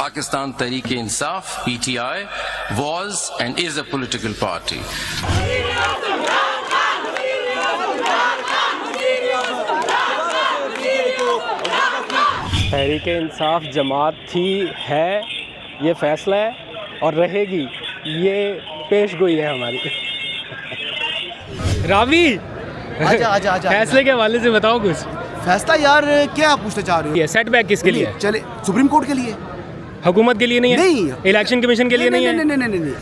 Pakistan Tehreek-e-Insaf (PTI) was and is a political party. Tehreek-e-Insaf जमात थी, है, ये फ़ैसला है और रहेगी, ये पेशगोई है हमारी। रावी आजा फैसले के हवाले से बताओ कुछ। फैसला यार क्या आप पूछना चाह रहे हो? ये सेटबैक किसके लिए है? चले सुप्रीम कोर्ट के लिए, हुकूमत के लिए नहीं है? नहीं। इलेक्शन कमीशन के लिए नहीं है? नहीं।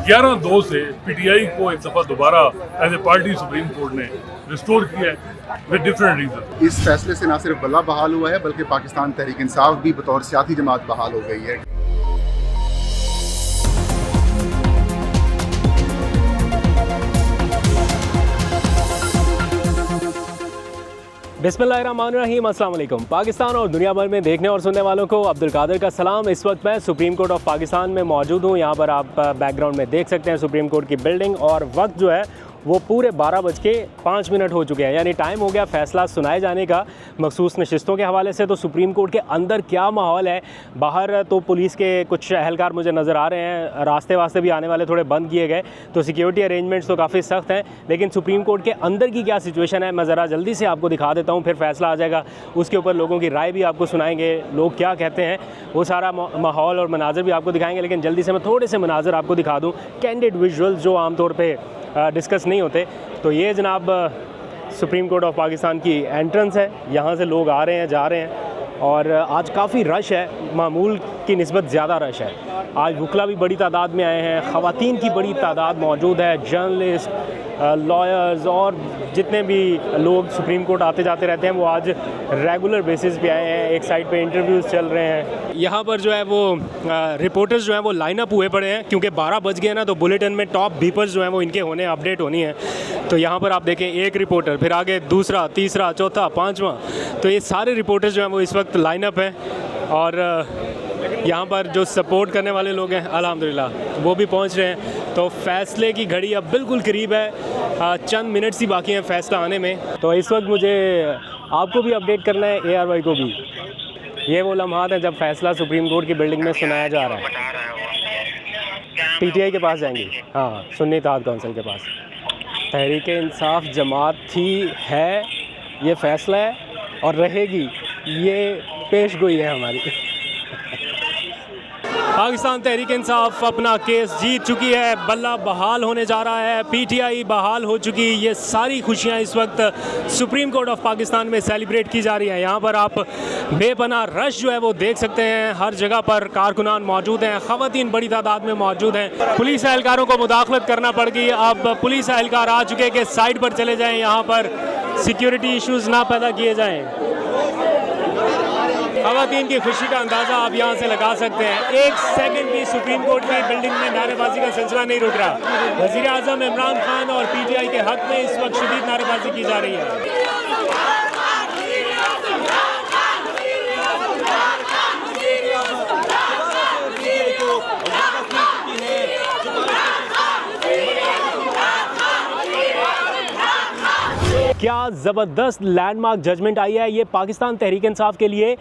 11/2 से पीटीआई को एक दफा दोबारा as a party Supreme Court ने रिस्टोर किया है विद डिफरेंट रीजन। इस फैसले से न सिर्फ बल्ला बहाल हुआ है बल्कि पाकिस्तान तहरीक इंसाफ भी बतौर सियासी जमात बहाल हो गई है। बिस्मिल्लाहिर्रहमानिर्रहीम, अस्सलाम वालेकुम। पाकिस्तान और दुनिया भर में देखने और सुनने वालों को अब्दुल कादिर का सलाम। इस वक्त मैं सुप्रीम कोर्ट ऑफ पाकिस्तान में मौजूद हूँ। यहाँ पर आप बैकग्राउंड में देख सकते हैं सुप्रीम कोर्ट की बिल्डिंग, और वक्त जो है वो पूरे 12:05 हो चुके हैं, यानी टाइम हो गया फ़ैसला सुनाए जाने का। मखसूस नशिस्तों के हवाले से तो सुप्रीम कोर्ट के अंदर क्या माहौल है, बाहर तो पुलिस के कुछ अहलकार मुझे नज़र आ रहे हैं, रास्ते वास्ते भी आने वाले थोड़े बंद किए गए, तो सिक्योरिटी अरेंजमेंट्स तो काफ़ी सख्त हैं। लेकिन सुप्रीम कोर्ट के अंदर की क्या सिचुएशन है मैं ज़रा जल्दी से आपको दिखा देता हूँ, फिर फ़ैसला आ जाएगा, उसके ऊपर लोगों की राय भी आपको सुनाएंगे, लोग क्या कहते हैं, वो सारा माहौल और मनाजर भी आपको दिखाएंगे। लेकिन जल्दी से मैं थोड़े से मनाजर आपको दिखा दूँ, कैंडिड विजुअल्स जो आमतौर पर डिस्कस नहीं होते। तो ये जनाब सुप्रीम कोर्ट ऑफ पाकिस्तान की एंट्रेंस है, यहाँ से लोग आ रहे हैं जा रहे हैं, और आज काफ़ी रश है, मामूल की निस्बत ज़्यादा रश है। आज वकला भी बड़ी तादाद में आए हैं, ख़वातीन की बड़ी तादाद मौजूद है, जर्नलिस्ट, लॉयर्स और जितने भी लोग सुप्रीम कोर्ट आते जाते रहते हैं वो आज रेगुलर बेसिस पे आए हैं। एक साइड पे इंटरव्यूज़ चल रहे हैं, यहाँ पर जो है वो रिपोर्टर्स जो हैं वो लाइन अप हुए पड़े हैं, क्योंकि 12 बज गए ना, तो बुलेटिन में टॉप बीपर्स जो हैं वो इनके होने अपडेट होनी है। तो यहाँ पर आप देखें, एक रिपोर्टर, फिर आगे दूसरा, तीसरा, चौथा, पाँचवा, तो ये सारे रिपोर्टर्स जो हैं वो इस वक्त लाइन अप हैं, और यहाँ पर जो सपोर्ट करने वाले लोग हैं अल्हम्दुलिल्लाह वो भी पहुँच रहे हैं। तो फ़ैसले की घड़ी अब बिल्कुल करीब है, चंद मिनट्स ही बाकी हैं फ़ैसला आने में। तो इस वक्त मुझे आपको भी अपडेट करना है, ARY को भी। ये वो लम्हात हैं जब फ़ैसला सुप्रीम कोर्ट की बिल्डिंग में सुनाया जा रहा है। PTI के पास जाएंगे, हाँ, सुन्नी इत्तेहाद काउंसिल के पास। तहरीक-ए-इंसाफ जमात थी, है, ये फ़ैसला है और रहेगी, ये पेशगोई है हमारी। पाकिस्तान तहरीक इंसाफ अपना केस जीत चुकी है, बल्ला बहाल होने जा रहा है, PTI बहाल हो चुकी। ये सारी खुशियां इस वक्त सुप्रीम कोर्ट ऑफ पाकिस्तान में सेलिब्रेट की जा रही हैं। यहाँ पर आप बेपनाह रश जो है वो देख सकते हैं, हर जगह पर कारकुनान मौजूद हैं, ख़वातीन बड़ी तादाद में मौजूद हैं। पुलिस एहलकारों को मुदाखलत करना पड़ गई, अब पुलिस एहलकार आ चुके कि साइड पर चले जाएँ, यहाँ पर सिक्योरिटी इशूज़ ना पैदा किए जाएँ। ख़वातीन की खुशी का अंदाज़ा आप यहाँ से लगा सकते हैं। एक सेकंड भी सुप्रीम कोर्ट की बिल्डिंग में नारेबाजी का सिलसिला नहीं रुक रहा। वज़ीर आज़म इमरान खान और PTI के हक़ में इस वक्त शदीद नारेबाजी की जा रही है। क्या ज़बरदस्त लैंडमार्क जजमेंट आई है। ये पाकिस्तान तहरीक इंसाफ के लिए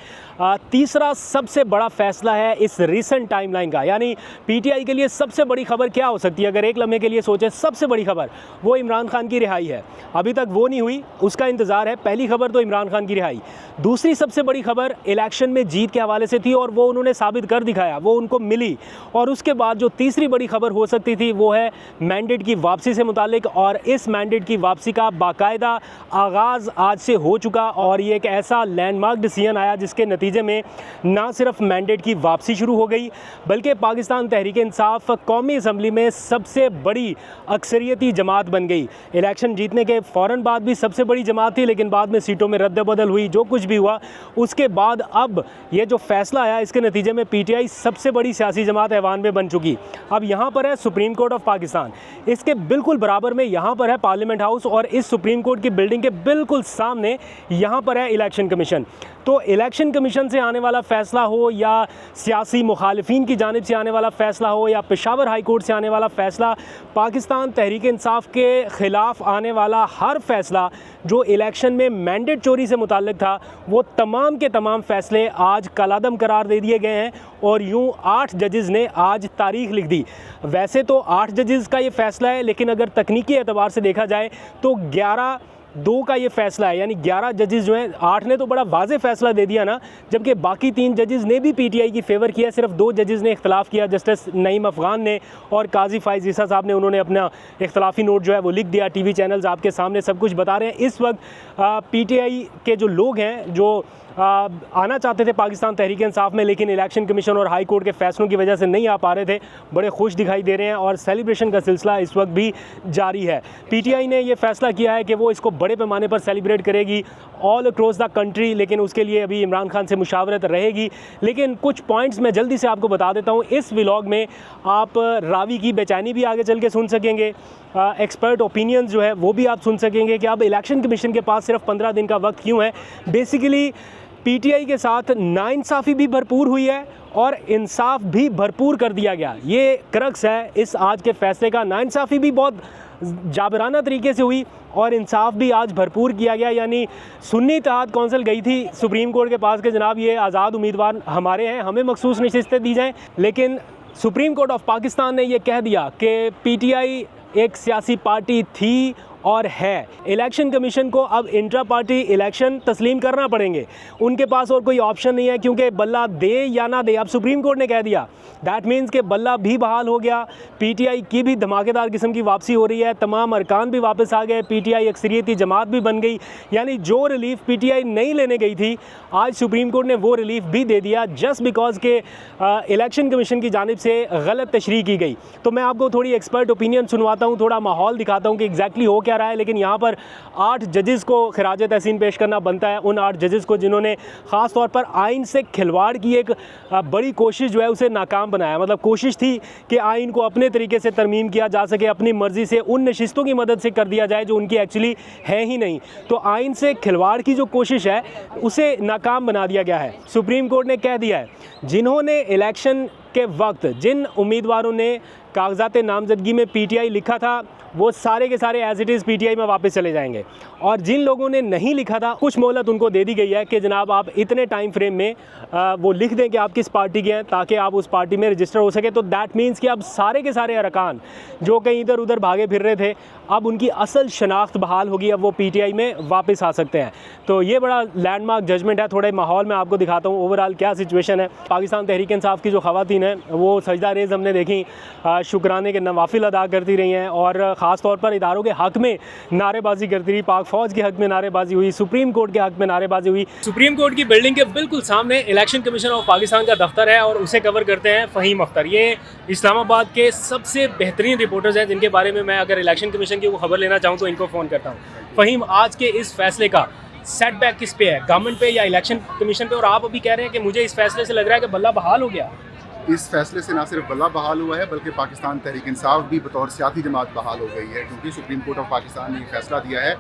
तीसरा सबसे बड़ा फ़ैसला है इस रीसेंट टाइमलाइन का। यानी PTI के लिए सबसे बड़ी खबर क्या हो सकती है, अगर एक लम्हे के लिए सोचें, सबसे बड़ी खबर वो इमरान खान की रिहाई है। अभी तक वो नहीं हुई, उसका इंतज़ार है। पहली खबर तो इमरान खान की रिहाई। दूसरी सबसे बड़ी खबर इलेक्शन में जीत के हवाले से थी, और वो उन्होंने साबित कर दिखाया, वो उनको मिली। और उसके बाद जो तीसरी बड़ी खबर हो सकती थी वो है मैंडेट की वापसी से मुतालिक, और इस मैंडेट की वापसी का बाकायदा आगाज़ आज से हो चुका। और ये एक ऐसा लैंडमार्क डिसीजन आया जिसके नतीजे में ना सिर्फ मैंडेट की वापसी शुरू हो गई, बल्कि पाकिस्तान तहरीक इंसाफ कौमी असम्बली में सबसे बड़ी अक्सरियती जमात बन गई। इलेक्शन जीतने के फ़ौरन बाद भी सबसे बड़ी जमात थी, लेकिन बाद में सीटों में रद्द बदल हुई, जो कुछ भी हुआ उसके बाद अब ये जो फ़ैसला आया, इसके नतीजे में PTI सबसे बड़ी सियासी जमात ऐवान में बन चुकी। अब यहाँ पर है सुप्रीम कोर्ट ऑफ पाकिस्तान, इसके बिल्कुल बराबर में यहाँ पर है पार्लियामेंट हाउस, और इस सुप्रीम कोर्ट की बिल्डिंग के बिल्कुल सामने यहाँ पर है इलेक्शन कमीशन। तो इलेक्शन कमीशन से आने वाला फ़ैसला हो, या सियासी मुखालिफिन की जानिब से आने वाला फ़ैसला हो, या पेशावर हाई कोर्ट से आने वाला फ़ैसला, पाकिस्तान तहरीक इंसाफ के ख़िलाफ़ आने वाला हर फ़ैसला जो इलेक्शन में मैंडेट चोरी से मुताल्लिक था, वो तमाम के तमाम फ़ैसले आज कलादम करार दे दिए गए हैं। और यूं 8 जजेस ने आज तारीख लिख दी। वैसे तो 8 जजेस का ये फ़ैसला है, लेकिन अगर तकनीकी एतबार से देखा जाए तो 11-2 का ये फ़ैसला है, यानी 11 जजेस जो हैं, 8 ने तो बड़ा वाज़ेह फ़ैसला दे दिया ना, जबकि बाकी 3 जजेस ने भी पीटीआई की फ़ेवर किया। सिर्फ 2 जजेस ने इख्तलाफ किया, जस्टिस नईम अफ़गान ने और काजी फ़ाइज़ ईसा साहब ने। उन्होंने अपना इख्तलाफी नोट जो है वो लिख दिया। टीवी चैनल्स आपके सामने सब कुछ बता रहे हैं। इस वक्त पीटीआई के जो लोग हैं जो आना चाहते थे पाकिस्तान तहरीक इंसाफ में, लेकिन इलेक्शन कमीशन और हाई कोर्ट के फ़ैसलों की वजह से नहीं आ पा रहे थे, बड़े खुश दिखाई दे रहे हैं और सेलिब्रेशन का सिलसिला इस वक्त भी जारी है। पीटीआई ने ये फ़ैसला किया है कि वो इसको बड़े पैमाने पर सेलिब्रेट करेगी ऑल अक्रॉस द कंट्री, लेकिन उसके लिए अभी इमरान खान से मुशावरत रहेगी। लेकिन कुछ पॉइंट्स मैं जल्दी से आपको बता देता हूँ। इस व्लॉग में आप रावी की बेचैनी भी आगे चल के सुन सकेंगे, एक्सपर्ट ओपिनियंस जो है वो भी आप सुन सकेंगे कि अब इलेक्शन कमीशन के पास सिर्फ 15 दिन का वक्त क्यों है। बेसिकली पीटीआई के साथ नाइंसाफ़ी भी भरपूर हुई है और इंसाफ भी भरपूर कर दिया गया। ये क्रक्स है इस आज के फ़ैसले का। नाइंसाफ़ी भी बहुत जाबराना तरीके से हुई और इंसाफ भी आज भरपूर किया गया। यानी सुन्नी इत्तेहाद कौंसिल गई थी सुप्रीम कोर्ट के पास कि जनाब ये आज़ाद उम्मीदवार हमारे हैं, हमें मखसूस नशिस्तें दी जाएँ, लेकिन सुप्रीम कोर्ट ऑफ पाकिस्तान ने यह कह दिया कि पीटीआई एक सियासी पार्टी थी और है। इलेक्शन कमीशन को अब इंट्रा पार्टी इलेक्शन तस्लीम करना पड़ेंगे, उनके पास और कोई ऑप्शन नहीं है, क्योंकि बल्ला दे या ना दे अब सुप्रीम कोर्ट ने कह दिया। दैट मीन्स कि बल्ला भी बहाल हो गया, पीटीआई की भी धमाकेदार किस्म की वापसी हो रही है, तमाम अरकान भी वापस आ गए, पीटीआई अक्सरियती जमात भी बन गई। यानी जो रिलीफ पीटीआई नहीं लेने गई थी, आज सुप्रीम कोर्ट ने वो रिलीफ भी दे दिया, जस्ट बिकॉज के इलेक्शन कमीशन की जानिब से गलत तशरीह की गई। तो मैं आपको थोड़ी एक्सपर्ट ओपिनियन सुनवाता हूँ, थोड़ा माहौल दिखाता हूँ कि एग्जैक्टली हो क्या रहा है। लेकिन यहाँ पर 8 जजेस को खिराज तहसीन पेश करना बनता है, उन 8 जजेस को जिन्होंने ख़ास तौर पर आइन से खिलवाड़ की एक बड़ी कोशिश जो है उसे नाकाम बनाया। मतलब कोशिश थी कि आइन को अपने तरीके से तरमीम किया जा सके, अपनी मर्ज़ी से उन नशिस्तों की मदद से कर दिया जाए जो उनकी एक्चुअली है ही नहीं। तो आइन से खिलवाड़ की जो कोशिश है उसे नाकाम बना दिया गया है। सुप्रीम कोर्ट ने कह दिया है जिन्होंने इलेक्शन के वक्त जिन उम्मीदवारों ने कागजात नामजदगी में पीटीआई लिखा था वो सारे के सारे एज इट इज़ पीटीआई में वापस चले जाएंगे, और जिन लोगों ने नहीं लिखा था कुछ मोहलत उनको दे दी गई है कि जनाब आप इतने टाइम फ्रेम में वो लिख दें कि आप किस पार्टी के हैं ताकि आप उस पार्टी में रजिस्टर हो सके। तो दैट मीन्स कि अब सारे के सारे अरकान जो कहीं इधर उधर भागे फिर रहे थे, अब उनकी असल शनाख्त बहाल होगी, अब वो पीटीआई में वापस आ सकते हैं। तो ये बड़ा लैंडमार्क जजमेंट है। थोड़े माहौल में आपको दिखाता हूँ ओवरऑल क्या सिचुएशन है। पाकिस्तान तहरीक इंसाफ की जो ख़वातीन हैं वो सजदा रेज़ हमने देखी, शुक्राने के नवाफिल अदा करती रही हैं और ख़ास तौर पर इदारों के हक़ में नारेबाजी करती रही। पाक फ़ौज के हक़ में नारेबाजी हुई, सुप्रीम कोर्ट के हक़ में नारेबाजी हुई। सुप्रीम कोर्ट की बिल्डिंग के बिल्कुल सामने इलेक्शन कमीशन ऑफ पाकिस्तान का दफ्तर है और उसे कवर करते हैं फ़हीम अख्तर। ये इस्लामाबाद के सबसे बेहतरीन रिपोर्टर्स हैं जिनके बारे में मैं अगर इलेक्शन कमीशन की वो खबर लेना चाहूँ तो इनको फ़ोन करता हूँ। फ़हीम, आज के इस फैसले का सेटबैक किस पे है, गवर्नमेंट पे या इलेक्शन कमीशन पे? और आप अभी कह रहे हैं कि मुझे इस फैसले से लग रहा है कि बल्ला बहाल हो गया। इस फैसले से ना सिर्फ बल्ला बहाल हुआ है बल्कि पाकिस्तान तहरीक इंसाफ भी बतौर सियासी जमात बहाल हो गई है, क्योंकि सुप्रीम कोर्ट ऑफ पाकिस्तान ने फैसला दिया है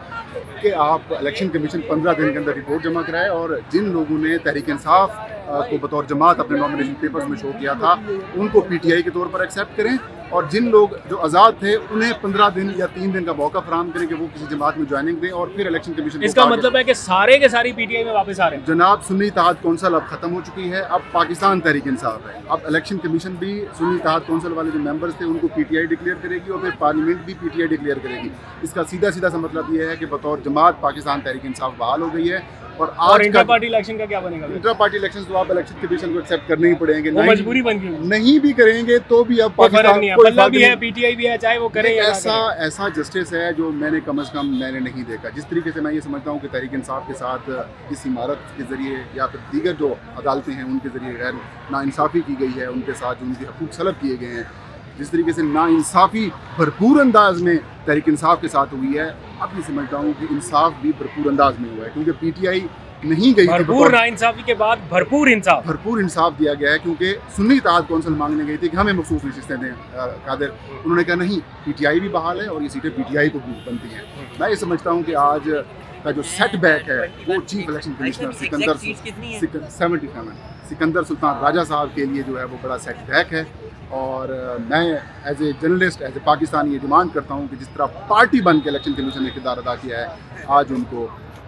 कि आप इलेक्शन कमीशन 15 दिन के अंदर रिपोर्ट जमा कराएं, और जिन लोगों ने तहरीक इंसाफ को बतौर जमात अपने नॉमिनेशन पेपर्स में शो किया था उनको पीटीआई के तौर पर एक्सेप्ट करें, और जिन लोग जो आज़ाद थे उन्हें 15 दिन या 3 दिन का मौका फराहम करें कि वो किसी जमात में ज्वाइनिंग दें, और फिर इलेक्शन कमीशन। इसका मतलब है कि सारे के सारी पीटीआई में वापस आ रहे हैं। जनाब, सुन्नी इत्तेहाद कौंसिल अब ख़त्म हो चुकी है, अब पाकिस्तान तहरीक इंसाफ है। अब इलेक्शन कमीशन भी सुन्नी इत्तेहाद कौंसिल वाले जो मेंबर्स थे उनको पीटीआई डिक्लेयर करेगी और फिर पार्लियामेंट भी पीटीआई डिक्लेयर करेगी। इसका सीधा सीधा सा मतलब ये है कि बतौर जमात पाकिस्तान तहरीक इंसाफ बहाल हो गई है। और इंटर पार्टी इलेक्शन का क्या बनेगा? इंटर पार्टी इलेक्शन तो आप इलेक्शन कमीशन को एक्सेप्ट करने ही पड़ेंगे, मजबूरी बन गई। नहीं भी करेंगे तो भी अब पाकिस्तान भी है, पीटीआई भी है, चाहे वो करे। ऐसा जस्टिस है जो मैंने कम से कम मैंने नहीं देखा। जिस तरीके से मैं ये समझता हूँ कि तहरीक इंसाफ के साथ इस इमारत के ज़रिए या फिर दीगर जो अदालतें हैं उनके ज़रिए गैर नाइंसाफ़ी की गई है, उनके साथ जो उनके हकूक़ सलब किए गए हैं, जिस तरीके से नाइंसाफ़ी भरपूर अंदाज में तहरीक इंसाफ के साथ हुई है, अब ये समझता हूँ कि इंसाफ भी भरपूर अंदाज में हुआ है, क्योंकि पीटीआई नहीं गई भरपूर नाइंसाफी के बाद भरपूर इंसाफ दिया गया है, क्योंकि सुन्नी इत्तेहाद कौंसिल मांगने गई थी कि हमें मखसूस नशिस्तें दें कादिर। उन्होंने कहा नहीं, पीटीआई भी बहाल है और ये सीटें पीटीआई को भी बनती हैं। मैं ये समझता हूँ कि आज का जो सेटबैक है वो chief election commissioner Sikandar Sultan Raja साहब के लिए जो है वो बड़ा सेटबैक है। और मैं as a journalist, as a Pakistani ये डिमांड करता हूँ कि जिस तरह पार्टी बन के इलेक्शन कमीशन ने किरदार अदा किया है, आज उनको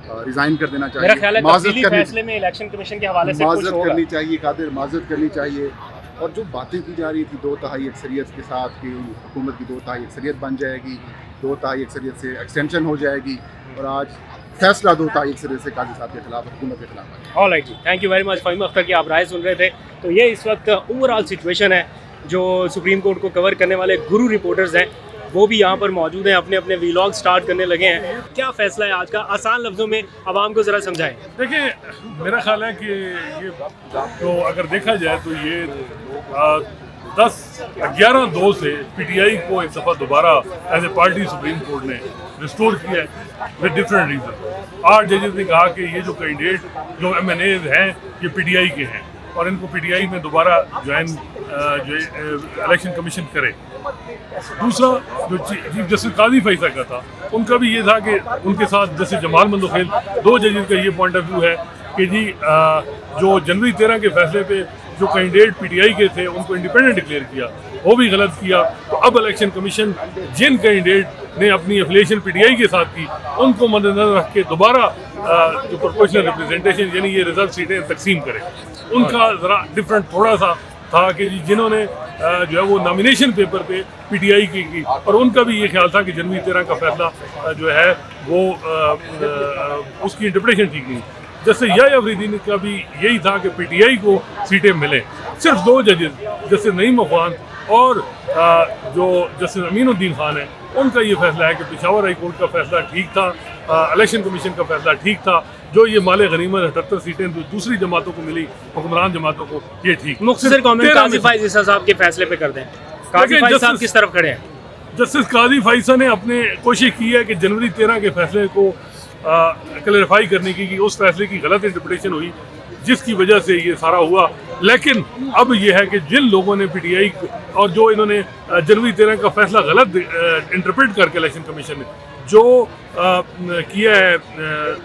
रिज़ाइन कर देना मेरा ख्याल है चाहिए, तफसीली फैसले में इलेक्शन कमीशन के हवाले से कुछ माजरत होगा। करनी चाहिए, कादिर माजरत करनी चाहिए। और जो बातें की जा रही थी 2/3 अक्सरियत के साथ कि हुकूमत की 2/3 अक्सरियत बन जाएगी, 2/3 अक्सरियत से एक्सटेंशन हो जाएगी, और आज फैसला 2/3 अक्सरियत से काजी साहब के खिलाफ, हुकूमत के खिलाफ है। ऑलराइट जी, thank you very much. Faheem Akhtar की आप राय सुन रहे थे। तो ये इस वक्त ओवरऑल सिचुएशन है। जो सुप्रीम कोर्ट को कवर करने वाले गुरु रिपोर्टर्स हैं वो भी यहाँ पर मौजूद हैं, अपने अपने वीलॉग स्टार्ट करने लगे हैं। क्या फ़ैसला है आज का, आसान लफ्ज़ों में आवाम को ज़रा समझाएं। देखिए, मेरा ख्याल है कि ये तो अगर देखा जाए तो ये 11-2 से पीटीआई को एक दफ़ा दोबारा as a party Supreme Court ने रिस्टोर किया है विद डिफरेंट रीजन। 8 जजेस ने कहा कि ये जो कैंडिडेट जो MNAs हैं ये पीटीआई के हैं और इनको पीटीआई में दोबारा ज्वाइन जो इलेक्शन कमीशन करे। दूसरा जो चीफ जस्टिस काजी फैसला का था, उनका भी ये था कि उनके साथ जस्टिस जमाल मंदोखेल, 2 जजेस का ये पॉइंट ऑफ व्यू है कि जी जो जनवरी 13 के फैसले पे जो कैंडिडेट पीटीआई के थे उनको इंडिपेंडेंट डिक्लेयर किया, वो भी गलत किया। तो अब इलेक्शन कमीशन जिन कैंडिडेट ने अपनी एफिलिएशन पीटीआई के साथ की उनको मद्देनजर रख के दोबारा जो प्रोपोर्शनल रिप्रेजेंटेशन यानी ये रिजर्व सीटें तकसीम करे। उनका ज़रा डिफरेंट थोड़ा सा था कि जी जिन्होंने जो है वो नॉमिनेशन पेपर पे पीटीआई की और उनका भी ये ख्याल था कि जनवरी 13 का फैसला जो है वो उसकी इंटरप्रिटेशन ठीक नहीं। जैसे याह्या अफरीदी का भी यही था कि पीटीआई को सीटें मिलें। सिर्फ 2 जजेस जैसे नईम अफगान और जो जस्टिस अमीनुद्दीन खान है, उनका ये फैसला है कि पेशावर हाई कोर्ट का फैसला ठीक था, इलेक्शन कमीशन का फैसला ठीक था। जो ये माले गनीमत 78 सीटें जो दूसरी जमातों को मिली, हुक्मरान जमातों को, ये ठीक। मुख्तसर कमेंट काजी फैज़ ईसा साहब के फैसले पे कर दें। काजी फैज़ साहब किस तरफ खड़े हैं? जस्टिस काजी फैज़ा ने अपने कोशिश की है कि जनवरी 13 के फैसले को क्लैरिफाई करने की कि उस फैसले की गलत इंटरप्रिटेशन हुई जिसकी वजह से ये सारा हुआ। लेकिन अब ये है कि जिन लोगों ने पीटीआई और जो इन्होंने जनवरी 13 का फैसला गलत इंटरप्रेट करके इलेक्शन कमीशन ने जो किया है,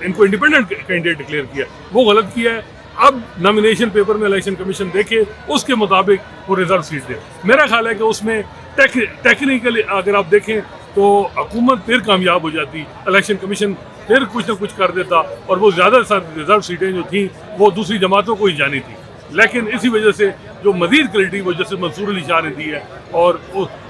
इनको इंडिपेंडेंट कैंडिडेट डिक्लेयर किया, वो गलत किया है। अब नॉमिनेशन पेपर में इलेक्शन कमीशन देखे उसके मुताबिक वो रिजर्व सीट दे। मेरा ख्याल है कि उसमें टेक्निकली अगर आप देखें तो हुकूमत फिर कामयाब हो जाती, इलेक्शन कमीशन फिर कुछ ना कुछ कर देता और वो ज़्यादा रिजर्व सीटें जो थी वो दूसरी जमातों को ही जानी थी। लेकिन इसी वजह से जो मज़ीद क्रेडिट वो जैसे मंसूर अली शाह ने दी है और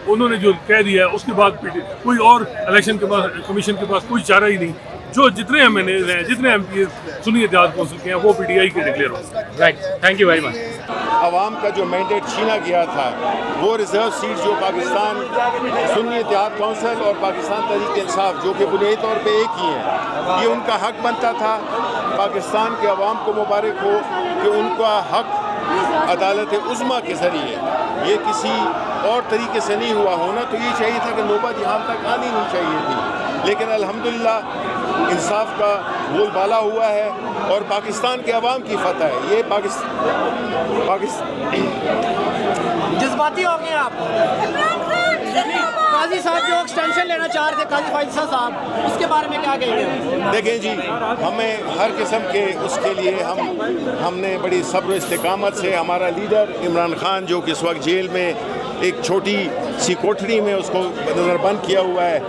उन्होंने जो कह दिया है उसके बाद कोई और इलेक्शन के पास कमीशन के पास कोई चारा ही नहीं। जो जितने MNAs हैं, जितने MP सुन्नी इत्तेहाद कौंसिल के हैं, वो पीटीआई के डिक्लेयर हो। Right, thank you very much. आवाम का जो मैंडेट छीना गया था वो रिजर्व सीट जो पाकिस्तान सुन्नी इत्तेहाद कौंसिल और पाकिस्तान तहरीक इंसाफ जो कि बुनियादी तौर पे एक ही हैं, ये उनका हक बनता था। पाकिस्तान के अवाम को मुबारक हो कि उनका हक अदालत उज़्मा के ज़रिए ये किसी और तरीके से नहीं हुआ। होना तो ये चाहिए था कि नौबत यहाँ तक आनी नहीं चाहिए थी, लेकिन अल्हम्दुलिल्लाह इंसाफ का बोलबाला हुआ है और पाकिस्तान के अवाम की फतह है। ये जज्बाती हो गए आप। काजी साहब जो एक्सटेंशन लेना चाह रहे थे, काजी फैज़ा साहब, उसके बारे में क्या कहेंगे? देखें जी, हमें हर किस्म के उसके लिए हमने बड़ी सब्र इस्तिकामत से, हमारा लीडर इमरान खान जो कि इस वक्त जेल में एक छोटी सी कोठरी में उसको नज़रबंद किया हुआ है,